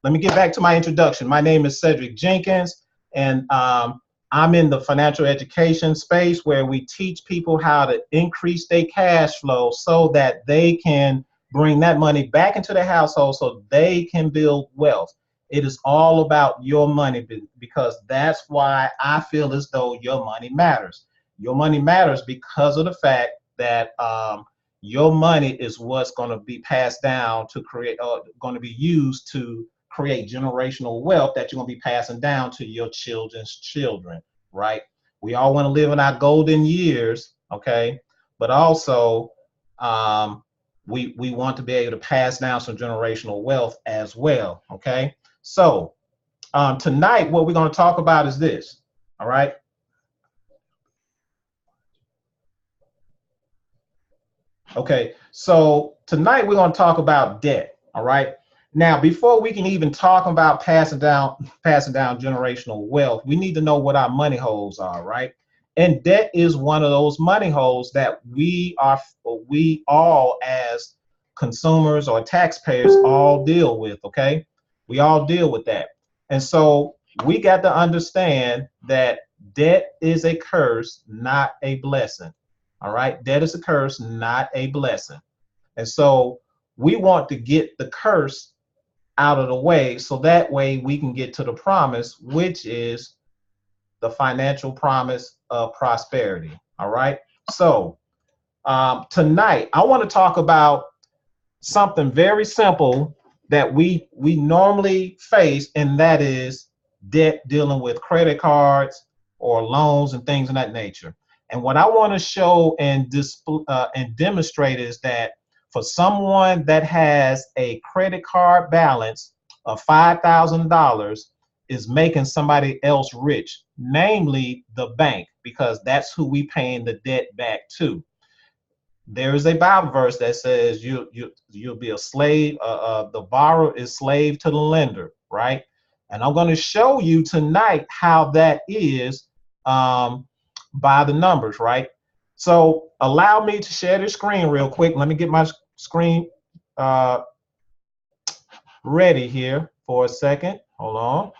let me get back to my introduction. My name is Cedric Jenkins, and I'm in the financial education space where we teach people how to increase their cash flow so that they can bring that money back into their household so they can build wealth. It is all about your money because that's why I feel as though your money matters. Your money matters because of the fact that your money is what's going to be passed down to create, going to be used to create generational wealth that you're going to be passing down to your children's children, right? We all want to live in our golden years, okay? But also, we want to be able to pass down some generational wealth as well, okay? So tonight, what we're going to talk about is this, all right? Okay, so tonight we're going to talk about debt, all right? Now, before we can even talk about passing down generational wealth, we need to know what our money holes are, right? And debt is one of those money holes that we all as consumers or taxpayers all deal with, okay? We all deal with that. And so we got to understand that debt is a curse, not a blessing. All right, debt is a curse, not a blessing. And so we want to get the curse out of the way so that way we can get to the promise, which is the financial promise of prosperity. All right, so tonight I want to talk about something very simple that we normally face, and that is debt, dealing with credit cards or loans and things of that nature. And what I want to show and demonstrate is that for someone that has a credit card balance of $5,000 is making somebody else rich, namely the bank, because that's who we paying the debt back to. There is a Bible verse that says you'll be a slave. The borrower is slave to the lender, right? And I'm going to show you tonight how that is. By the numbers, right? So allow me to share the screen real quick. Let me get my screen ready here for a second. Hold on.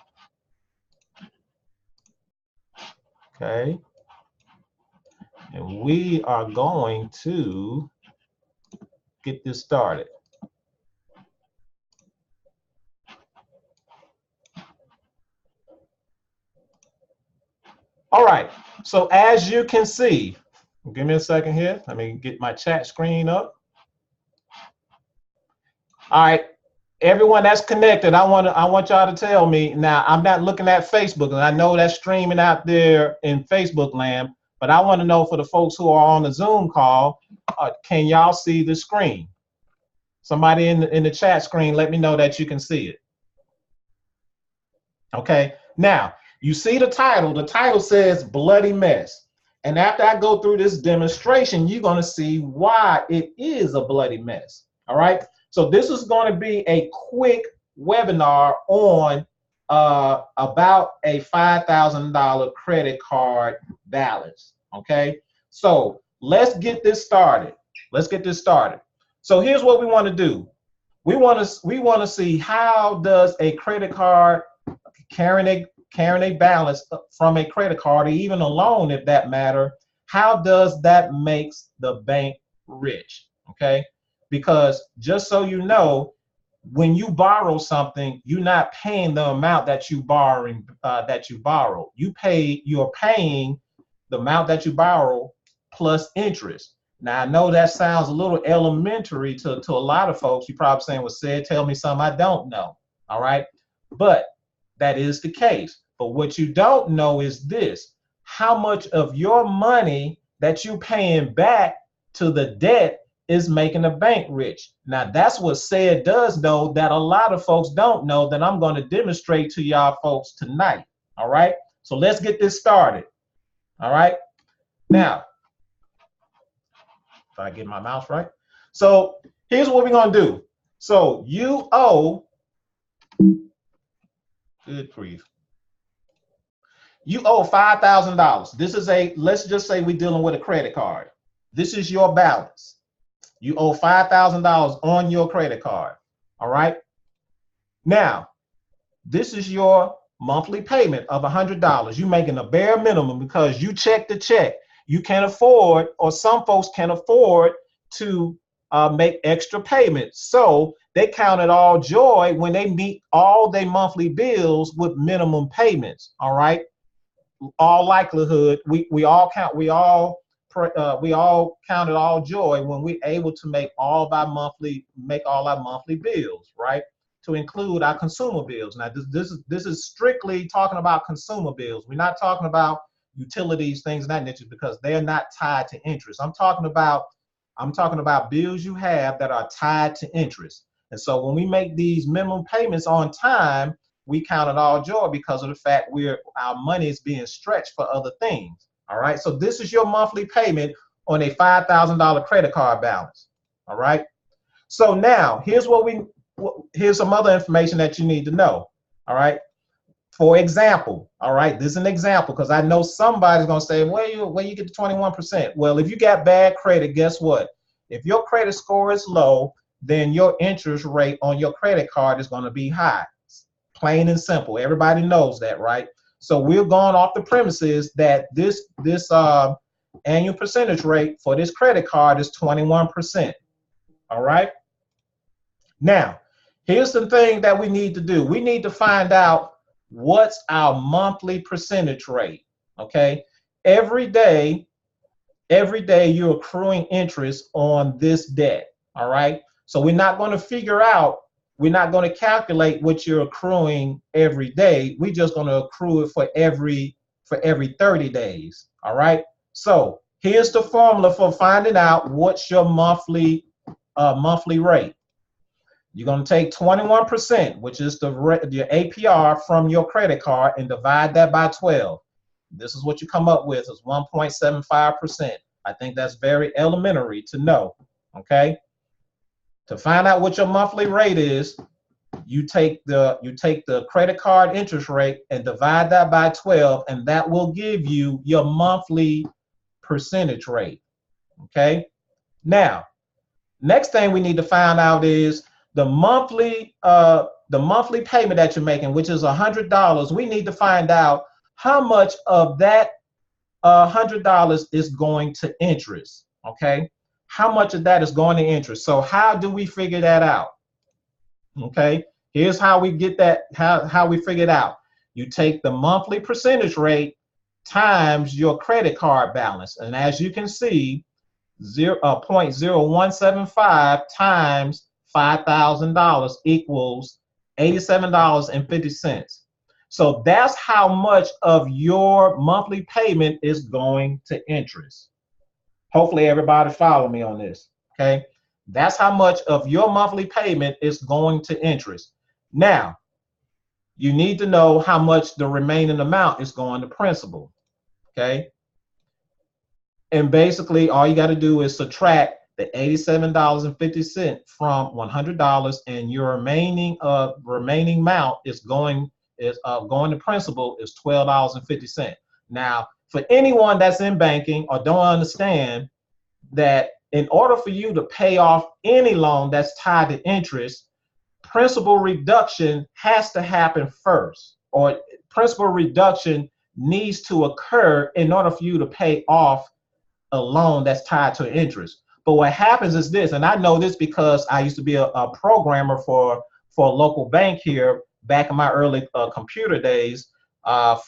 Okay. And we are going to get this started. All right. So as you can see, give me a second here. Let me get my chat screen up. All right, everyone that's connected, I want y'all to tell me now. I'm not looking at Facebook, and I know that's streaming out there in Facebook land, but I want to know for the folks who are on the Zoom call, can y'all see the screen? Somebody in the chat screen, let me know that you can see it. Okay. Now, you see the title. The title says Bloody Mess. And after I go through this demonstration, you're going to see why it is a bloody mess. All right. So this is going to be a quick webinar on about a $5,000 credit card balance. Okay. So let's get this started. Let's get this started. So here's what we want to do. We want to see how does a credit card carrying a balance from a credit card or even a loan, if that matter, how does that makes the bank rich? Okay, because just so you know, when you borrow something, you're not paying the amount that you borrow. You're paying the amount that you borrow plus interest. Now I know that sounds a little elementary to a lot of folks. You're probably saying, well, Sid, tell me something I don't know. All right, but that is the case. But what you don't know is this: how much of your money that you paying back to the debt is making the bank rich. Now that's what Sid does know that a lot of folks don't know, that I'm going to demonstrate to y'all folks tonight. All right, so let's get this started. All right, now if I get my mouse right, so here's what we're going to do. So you owe, good grief, you owe $5,000. This is let's just say we're dealing with a credit card. This is your balance. You owe $5,000 on your credit card. All right. Now, This is your monthly payment of $100. You're making a bare minimum because you check the check. You can't afford, or some folks can afford to make extra payments. So they count it all joy when they meet all their monthly bills with minimum payments. All right. All likelihood, we all count we all count it all joy when we're able to make all our monthly bills, right? To include our consumer bills. Now this is strictly talking about consumer bills. We're not talking about utilities, things of that nature, because they're not tied to interest. I'm talking about bills you have that are tied to interest. And so when we make these minimum payments on time, we count it all joy because of the fact our money is being stretched for other things. All right. So this is your monthly payment on a $5,000 credit card balance. All right. So now here's some other information that you need to know. All right. For example, all right, this is an example because I know somebody's gonna say, where you get the 21%? Well, if you got bad credit, guess what? If your credit score is low, then your interest rate on your credit card is gonna be high. Plain and simple. Everybody knows that, right? So we're going off the premises that this annual percentage rate for this credit card is 21%. All right. Now, here's the thing that we need to do. We need to find out what's our monthly percentage rate. Okay. Every day you're accruing interest on this debt. All right. So we're not going to calculate what you're accruing every day. We're just going to accrue it for every 30 days. All right. So here's the formula for finding out what's your monthly rate. You're going to take 21%, which is the APR from your credit card, and divide that by 12. This is what you come up with is 1.75%. I think that's very elementary to know. Okay. To find out what your monthly rate is, you take the credit card interest rate and divide that by 12, and that will give you your monthly percentage rate. Okay. Now, next thing we need to find out is the monthly payment that you're making, which is $100. We need to find out how much of that $100 is going to interest. Okay. How much of that is going to interest? So how do we figure that out? Okay, here's how we get that, how we figure it out. You take the monthly percentage rate times your credit card balance. And as you can see, 0.0175 times $5,000 equals $87.50. So that's how much of your monthly payment is going to interest. Hopefully everybody follow me on this, okay? That's how much of your monthly payment is going to interest. Now, you need to know how much the remaining amount is going to principal, okay? And basically, all you got to do is subtract the $87.50 from $100, and your remaining amount is going to principal is $12.50. Now, for anyone that's in banking or don't understand that in order for you to pay off any loan that's tied to interest, principal reduction has to happen first, or principal reduction needs to occur in order for you to pay off a loan that's tied to interest. But what happens is this, and I know this because I used to be a programmer for a local bank here back in my early computer days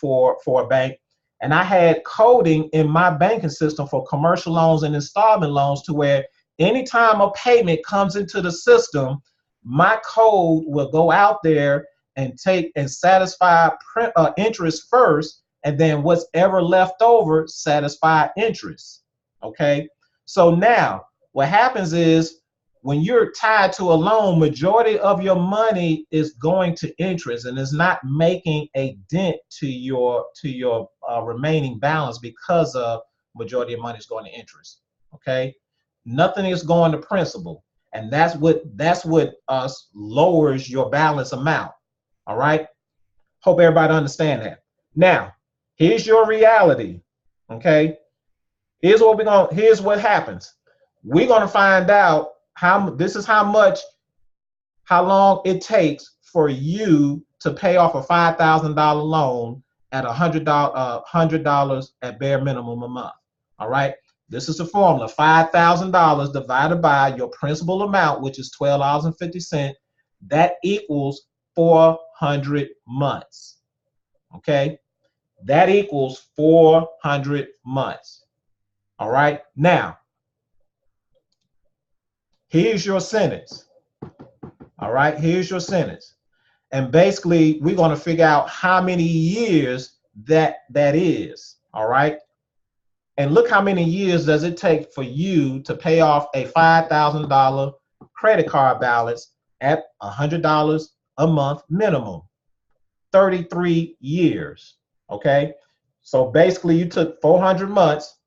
for a bank. And I had coding in my banking system for commercial loans and installment loans to where anytime a payment comes into the system, my code will go out there and take and satisfy interest first, and then what's ever left over satisfy interest. Okay, so now what happens is when you're tied to a loan, majority of your money is going to interest and is not making a dent to your remaining balance because of majority of money is going to interest. Okay, nothing is going to principal, and that's what lowers your balance amount. All right, hope everybody understand that. How here's your reality. Okay, here's what happens. We're going to find out how long it takes for you to pay off a $5,000 loan at $100 at bare minimum a month. All right. This is the formula: $5,000 divided by your principal amount, which is $12.50. That equals 400 months. Okay. That equals 400 months. All right. Now, here's your sentence. All right. Here's your sentence. And basically, we're going to figure out how many years that is. All right. And look how many years does it take for you to pay off a $5,000 credit card balance at $100 a month minimum. 33 years. Okay. So basically, you took 400 months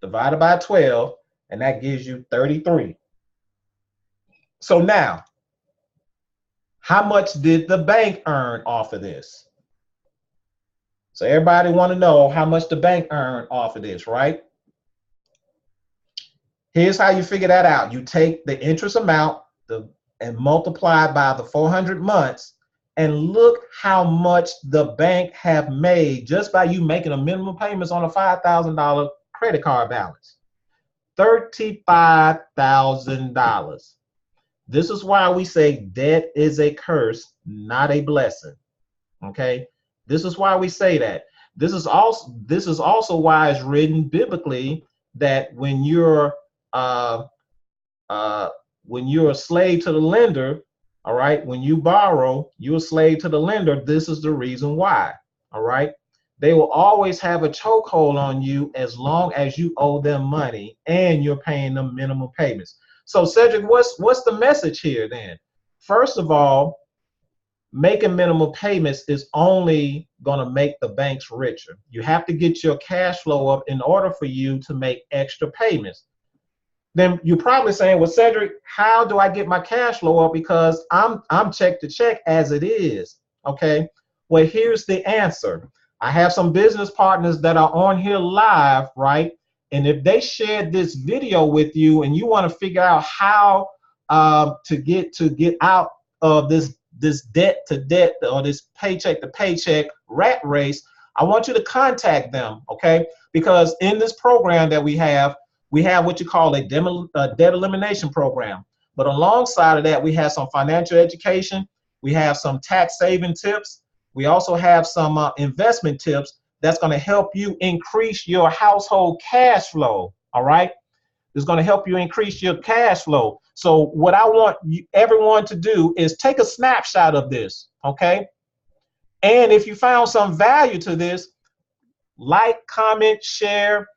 divided by 12, and that gives you 33. So now, how much did the bank earn off of this? So everybody want to know how much the bank earned off of this, right? Here's how you figure that out. You take the interest amount and multiply by the 400 months, and look how much the bank have made just by you making a minimum payments on a $5,000 credit card balance. $35,000. This is why we say debt is a curse, not a blessing. Okay, this is why we say that. This is also why it's written biblically that when you're a slave to the lender, all right, when you borrow, you're a slave to the lender. This is the reason why. All right, they will always have a chokehold on you as long as you owe them money and you're paying them minimum payments. So Cedric, what's the message here then? First of all, making minimum payments is only going to make the banks richer. You have to get your cash flow up in order for you to make extra payments. Then you're probably saying, well, Cedric, how do I get my cash flow up? Because I'm check to check as it is. Okay. Well, here's the answer. I have some business partners that are on here live, right? And if they shared this video with you and you want to figure out how to get out of this debt to debt or this paycheck to paycheck rat race, I want you to contact them, okay? Because in this program that we have what you call a debt elimination program. But alongside of that, we have some financial education. We have some tax saving tips. We also have some investment tips that's going to help you increase your household cash flow. All right. It's going to help you increase your cash flow. So what I want everyone to do is take a snapshot of this. Okay. And if you found some value to this, like, comment, share,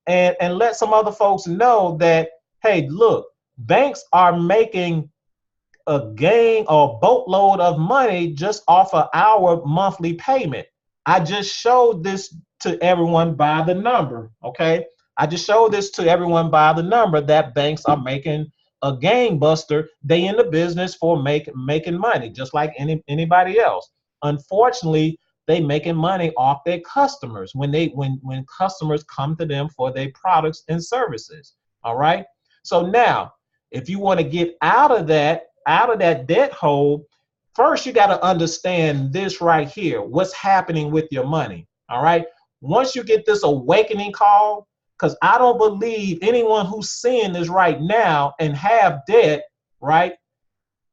and let some other folks know that, hey, look, banks are making a gain or boatload of money just off of our monthly payment. I just showed this to everyone by the number, okay? I just showed this to everyone by the number that banks are making a gangbusters. They in the business for making money, just like anybody else. Unfortunately, they making money off their customers when customers come to them for their products and services. All right. So now, if you want to get out of that debt hole, first you got to understand this right here. What's happening with your money? All right. Once you get this awakening call, because I don't believe anyone who's seeing this right now and have debt, right,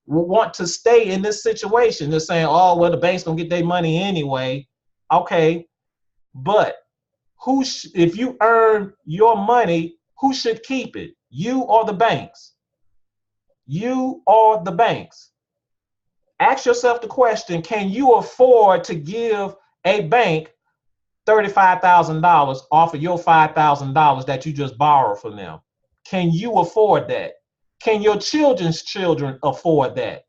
will want to stay in this situation. They're saying, oh, well, the bank's gonna get their money anyway. Okay, but if you earn your money, who should keep it? You or the banks? You or the banks? Ask yourself the question, can you afford to give a bank $35,000 off of your $5,000 that you just borrowed from them? Can you afford that? Can your children's children afford that?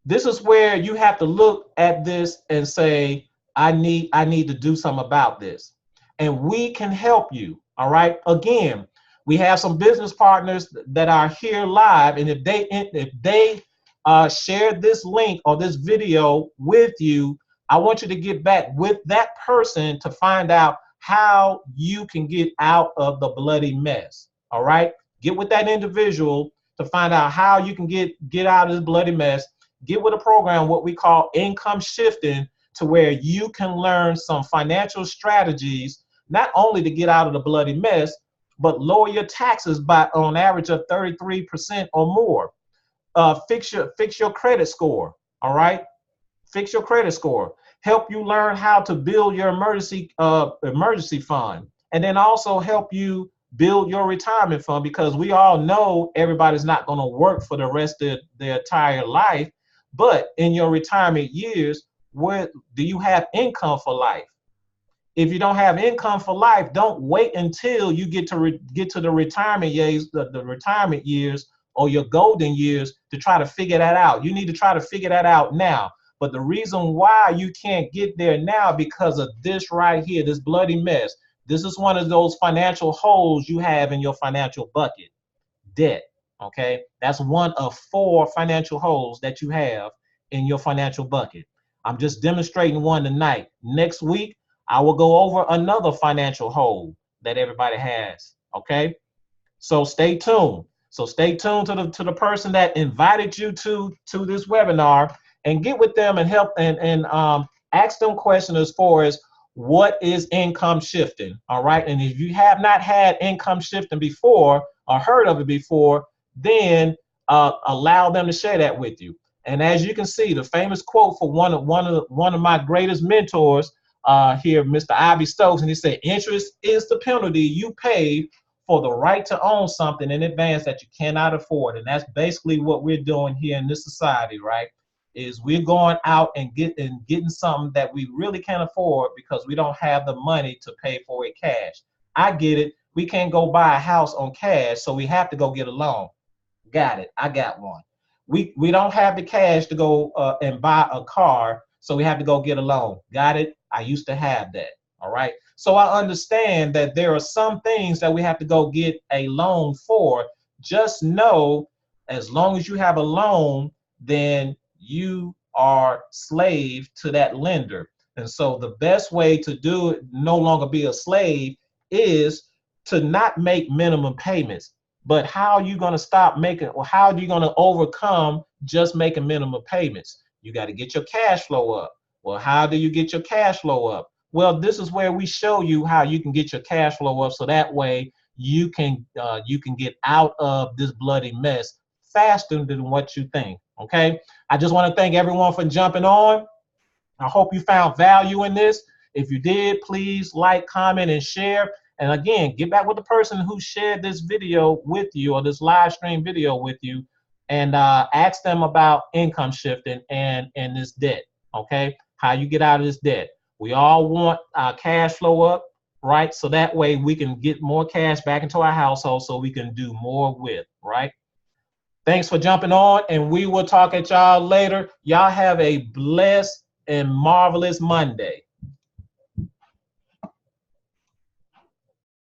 This is where you have to look at this and say, I need to do something about this. And we can help you. All right. Again, we have some business partners that are here live. And if they share this link or this video with you, I want you to get back with that person to find out how you can get out of the bloody mess. All right. Get with that individual to find out how you can get out of this bloody mess. get with a program, what we call income shifting, to where you can learn some financial strategies, not only to get out of the bloody mess, but lower your taxes by on average of 33% or more. Fix your credit score. All right, fix your credit score. Help you learn how to build your emergency fund, and then also help you build your retirement fund, because we all know everybody's not going to work for the rest of their entire life. But in your retirement years, where do you have income for life? If you don't have income for life, don't wait until you get to the retirement years, the retirement years or your golden years to try to figure that out. You need to try to figure that out now. But the reason why you can't get there now, because of this right here, this bloody mess. This is one of those financial holes you have in your financial bucket: debt. Okay, that's one of 4 financial holes that you have in your financial bucket. I'm just demonstrating one tonight. Next week, I will go over another financial hole that everybody has. Okay, so stay tuned. So stay tuned to the person that invited you to this webinar, and get with them and help and ask them questions as far as what is income shifting. All right, and if you have not had income shifting before or heard of it before, then allow them to share that with you. And as you can see, the famous quote for one of my greatest mentors here, Mr. Ivy Stokes, and he said, "Interest is the penalty you pay for the right to own something in advance that you cannot afford." And that's basically what we're doing here in this society, right? Is we're going out and getting something that we really can't afford because we don't have the money to pay for it cash. I get it. We can't go buy a house on cash, so we have to go get a loan. Got it. I got one. We don't have the cash to go and buy a car, so we have to go get a loan. Got it. I used to have that. All right. So I understand that there are some things that we have to go get a loan for. Just know, as long as you have a loan, then you are slave to that lender. And so the best way to do it, no longer be a slave, is to not make minimum payments. But how are you going to stop making, or how are you going to overcome just making minimum payments? You got to get your cash flow up. Well, how do you get your cash flow up? Well, this is where we show you how you can get your cash flow up, so that way you can get out of this bloody mess faster than what you think. Okay, I just want to thank everyone for jumping on. I hope you found value in this. If you did, please like, comment, and share. And again, get back with the person who shared this video with you, or this live stream video with you, and ask them about income shifting and this debt. Okay, how you get out of this debt. We all want our cash flow up, right? So that way we can get more cash back into our household, so we can do more with, right? Thanks for jumping on, and we will talk at y'all later. Y'all have a blessed and marvelous Monday.